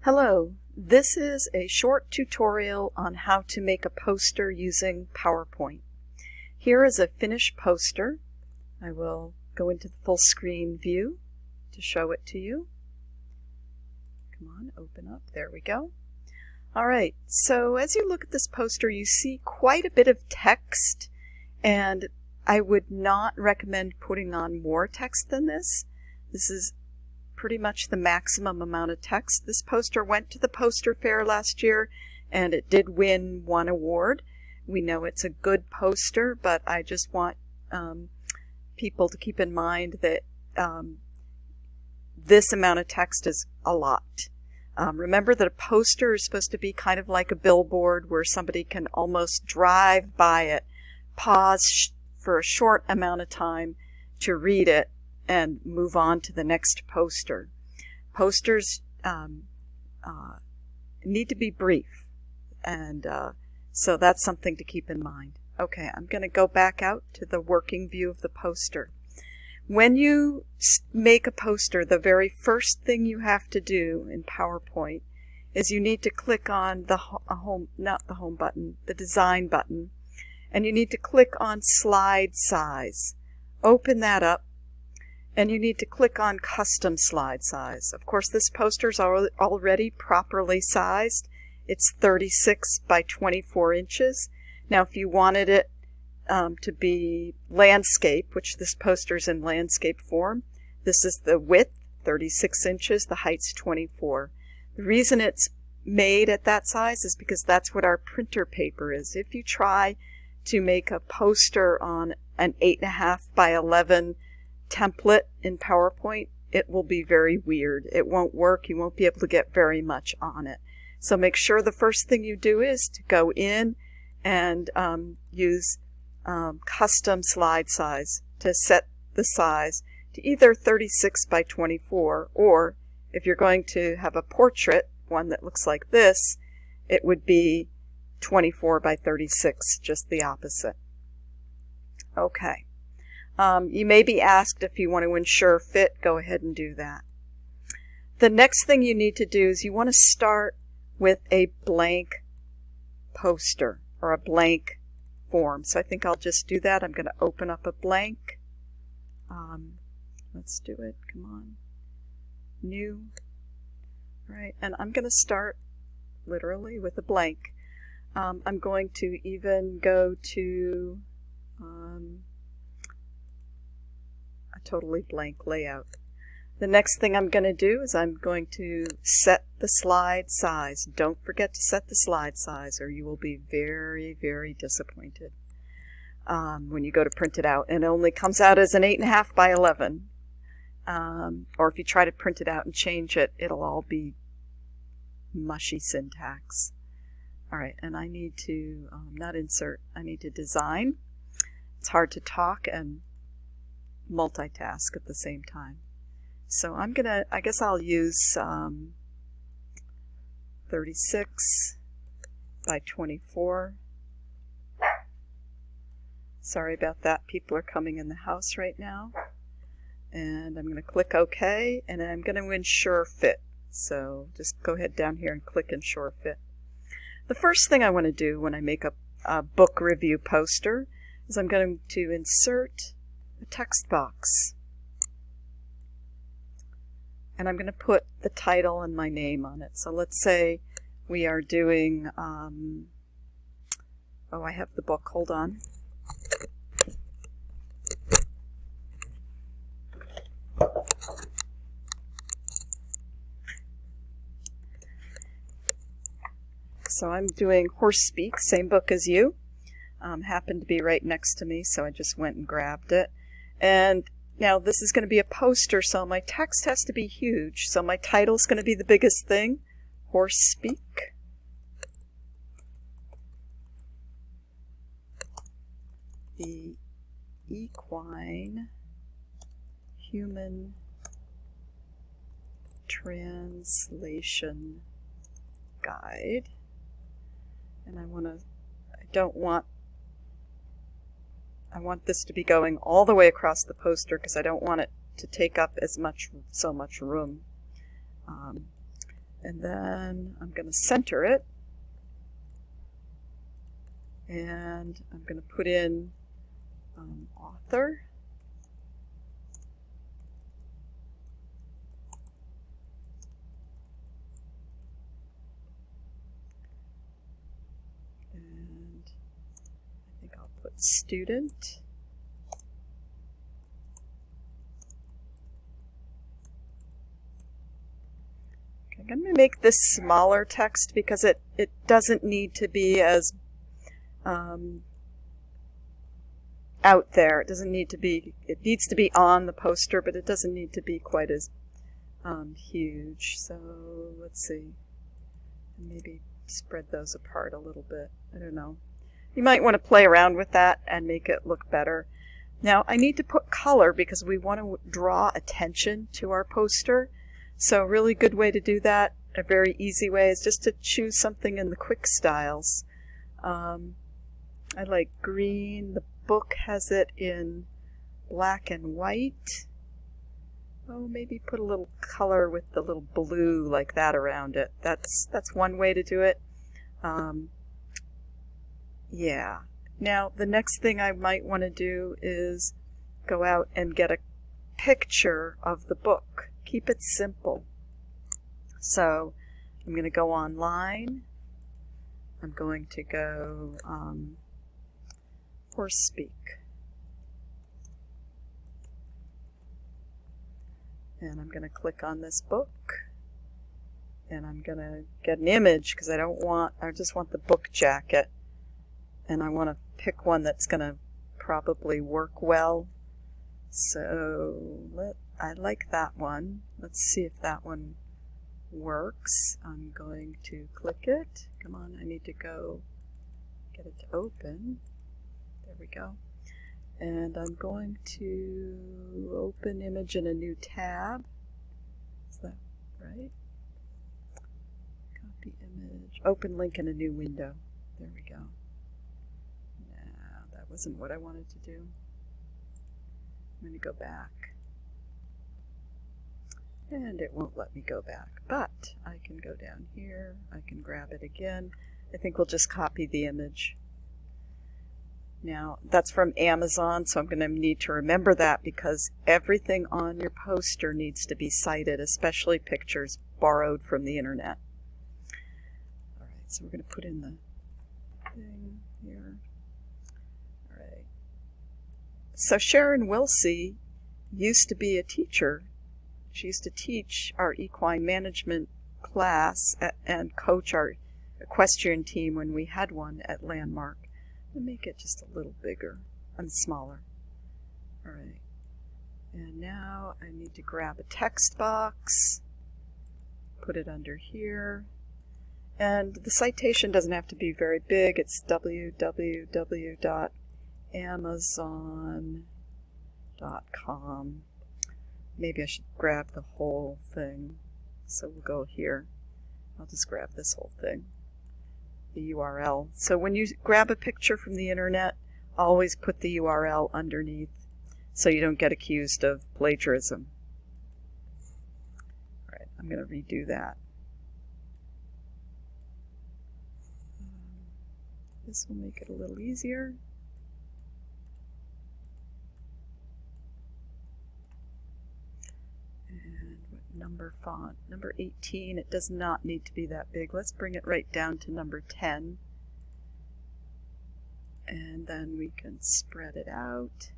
Hello, this is a short tutorial on how to make a poster using PowerPoint. Here is a finished poster. I will go into the full screen view to show it to you. Come on, open up. There we go. Alright, so as you look at this poster, you see quite a bit of text, and I would not recommend putting on more text than this. This is pretty much the maximum amount of text. This poster went to the poster fair last year and it did win one award. We know it's a good poster, but I just want people to keep in mind that this amount of text is a lot. Remember that a poster is supposed to be kind of like a billboard where somebody can almost drive by it, pause for a short amount of time to read it, and move on to the next poster. Posters need to be brief, and so that's something to keep in mind. Okay, I'm going to go back out to the working view of the poster. When you make a poster, the very first thing you have to do in PowerPoint is you need to click on the the design button, and you need to click on slide size. Open that up, and you need to click on custom slide size. Of course, this poster is already properly sized. It's 36 by 24 inches. Now, if you wanted it to be landscape, which this poster is in landscape form, this is the width, 36 inches, the height's 24. The reason it's made at that size is because that's what our printer paper is. If you try to make a poster on an 8.5 by 11 template in PowerPoint, it will be very weird. It won't work. You won't be able to get very much on it. So make sure the first thing you do is to go in and use custom slide size to set the size to either 36 by 24, or if you're going to have a portrait, one that looks like this, it would be 24 by 36, just the opposite. Okay. You may be asked if you want to ensure fit. Go ahead and do that. The next thing you need to do is you want to start with a blank poster or a blank form. So I think I'll just do that. I'm going to open up a blank. Let's do it. Come on. New. All right, and I'm going to start literally with a blank. I'm going to even go to a totally blank layout. The next thing I'm going to do is I'm going to set the slide size. Don't forget to set the slide size, or you will be very, very disappointed when you go to print it out and it only comes out as an 8.5 by 11. Or if you try to print it out and change it, it'll all be mushy syntax. Alright, and I need to, not insert, I need to design. It's hard to talk and multitask at the same time. So I'm gonna, I guess I'll use 36 by 24. Sorry about that. People are coming in the house right now. And I'm going to click OK, and I'm going to ensure fit. So just go ahead down here and click ensure fit. The first thing I want to do when I make a book review poster is I'm going to insert a text box. And I'm going to put the title and my name on it. So let's say we are doing, oh, I have the book, hold on. So I'm doing Horse Speak, same book as you. Happened to be right next to me, so I just went and grabbed it. And now this is going to be a poster, so my text has to be huge. So my title is going to be the biggest thing, Horse Speak. The Equine Human Translation Guide. And I want this to be going all the way across the poster because I don't want it to take up so much room. And then I'm going to center it. And I'm going to put in author. And I think I'll put student. Okay, I'm going to make this smaller text because it doesn't need to be as out there. It doesn't need to be, it needs to be on the poster, but it doesn't need to be quite as huge. So let's see, maybe spread those apart a little bit. I don't know. You might want to play around with that and make it look better. Now I need to put color because we want to draw attention to our poster. So a really good way to do that, a very easy way, is just to choose something in the quick styles. I like green. The book has it in black and white. Oh, maybe put a little color with the little blue like that around it. That's one way to do it. Yeah. Now, the next thing I might want to do is go out and get a picture of the book. Keep it simple. So I'm going to go online. I'm going to go or speak. And I'm going to click on this book. And I'm going to get an image because I just want the book jacket. And I want to pick one that's going to probably work well. So I like that one. Let's see if that one works. I'm going to click it. Come on, I need to go get it to open. There we go. And I'm going to open image in a new tab. Is that right? Copy image. Open link in a new window. There we go. No, that wasn't what I wanted to do. I'm going to go back. And it won't let me go back. But I can go down here. I can grab it again. I think we'll just copy the image. Now, that's from Amazon, so I'm going to need to remember that because everything on your poster needs to be cited, especially pictures borrowed from the internet. All right, so we're going to put in the thing here. All right. So Sharon Wilsey used to be a teacher. She used to teach our equine management class and coach our equestrian team when we had one at Landmark. I'll make it just a little bigger and smaller. All right. And now I need to grab a text box, put it under here. And the citation doesn't have to be very big. It's www.amazon.com. Maybe I should grab the whole thing. So we'll go here. I'll just grab this whole thing. The URL. So when you grab a picture from the internet, always put the URL underneath so you don't get accused of plagiarism. All right, I'm going to redo that. This will make it a little easier. And what number font? Number 18. It does not need to be that big. Let's bring it right down to number 10. And then we can spread it out.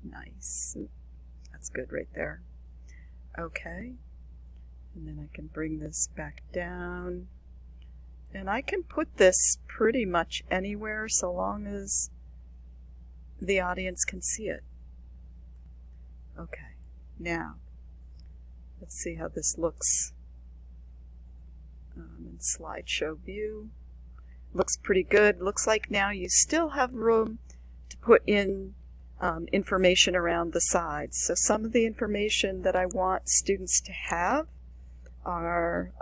Nice. That's good right there. Okay. And then I can bring this back down. And I can put this pretty much anywhere so long as the audience can see it. Okay. Now, let's see how this looks in slideshow view. Looks pretty good. Looks like now you still have room to put in information around the sides. So some of the information that I want students to have are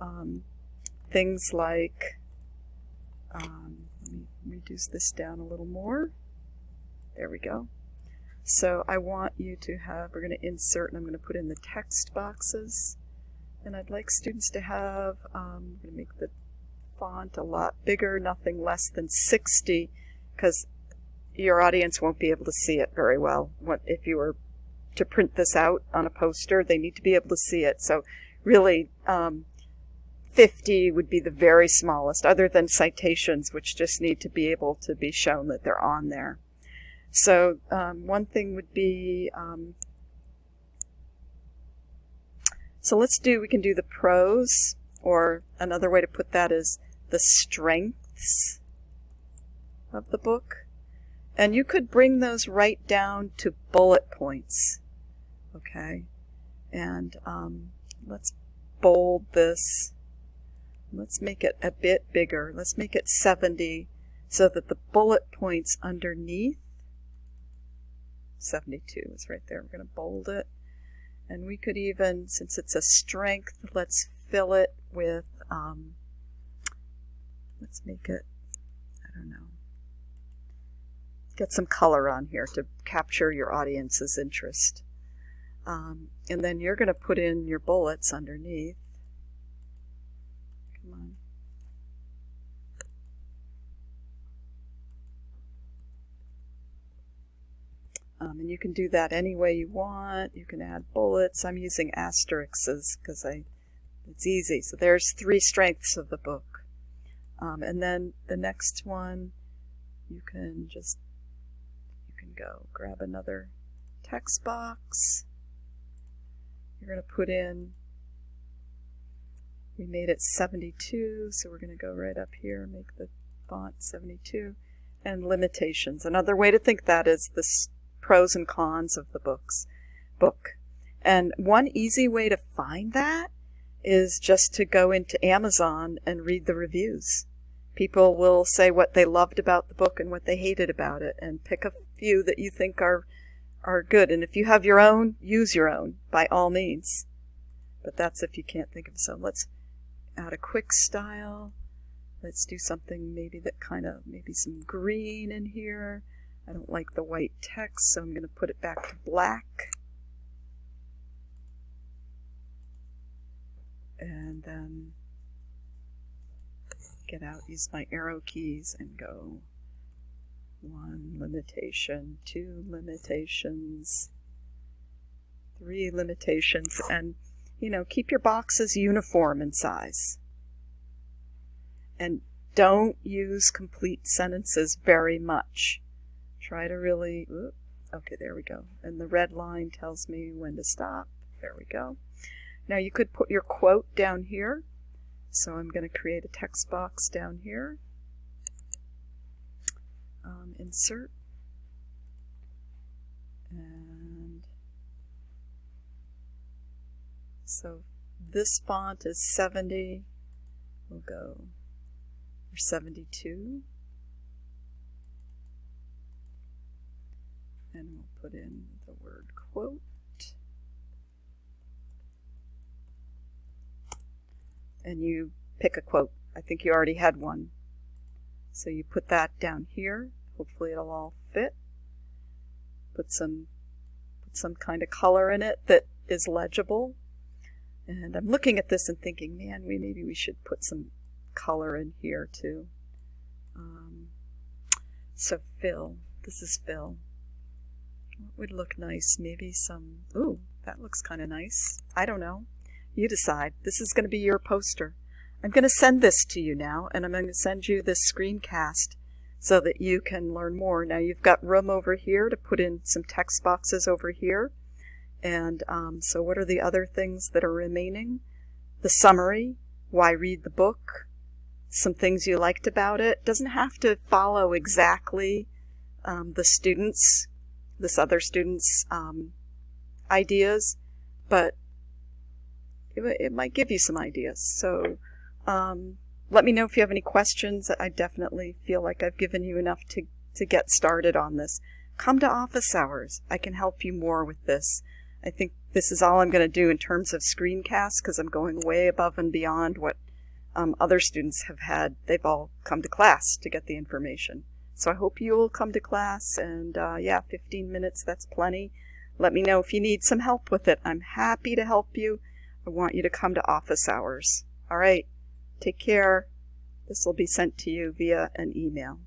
things like, let me reduce this down a little more. There we go. So I want you to have, we're going to insert, and I'm going to put in the text boxes. And I'd like students to have, I'm going to make the font a lot bigger, nothing less than 60, because your audience won't be able to see it very well. If you were to print this out on a poster, they need to be able to see it. So really, 50 would be the very smallest, other than citations, which just need to be able to be shown that they're on there. So one thing would be, so we can do the pros, or another way to put that is the strengths of the book. And you could bring those right down to bullet points. Okay? And let's bold this. Let's make it a bit bigger. Let's make it 70 so that the bullet points underneath, 72 is right there. We're going to bold it. And we could even, since it's a strength, let's fill it with, let's make it, I don't know, get some color on here to capture your audience's interest. And then you're going to put in your bullets underneath. Come on. And you can do that any way you want. You can add bullets. I'm using asterisks because it's easy. So there's 3 strengths of the book. And then the next one, you can go grab another text box. You're going to put in, we made it 72, so we're going to go right up here, make the font 72, and limitations. Another way to think that is the pros and cons of the book. And one easy way to find that is just to go into Amazon and read the reviews. People will say what they loved about the book and what they hated about it, and pick a few that you think are good. And if you have your own, use your own, by all means. But that's if you can't think of some. Let's add a quick style. Let's do something maybe maybe some green in here. I don't like the white text, so I'm going to put it back to black. And then use my arrow keys and go 1 limitation, 2 limitations, 3 limitations, and keep your boxes uniform in size. And don't use complete sentences very much. Try to really, okay, there we go. And the red line tells me when to stop. There we go. Now you could put your quote down here. So I'm going to create a text box down here. Insert. And so this font is 70. We'll go for 72. And we'll put in the word quote. And you pick a quote. I think you already had one. So you put that down here. Hopefully it'll all fit. Put some kind of color in it that is legible. And I'm looking at this and thinking, man, maybe we should put some color in here too. So fill. This is fill. What would look nice? Maybe some, ooh, that looks kind of nice. I don't know. You decide. This is going to be your poster. I'm going to send this to you now, and I'm going to send you this screencast so that you can learn more. Now you've got room over here to put in some text boxes over here. And so what are the other things that are remaining? The summary, why read the book, some things you liked about it. Doesn't have to follow exactly this other student's ideas, but it might give you some ideas. So let me know if you have any questions. I definitely feel like I've given you enough to get started on this. Come to office hours. I can help you more with this. I think this is all I'm going to do in terms of screencasts, because I'm going way above and beyond what other students have had. They've all come to class to get the information. So I hope you will come to class, and 15 minutes, that's plenty. Let me know if you need some help with it. I'm happy to help you. I want you to come to office hours. All right, take care. This will be sent to you via an email.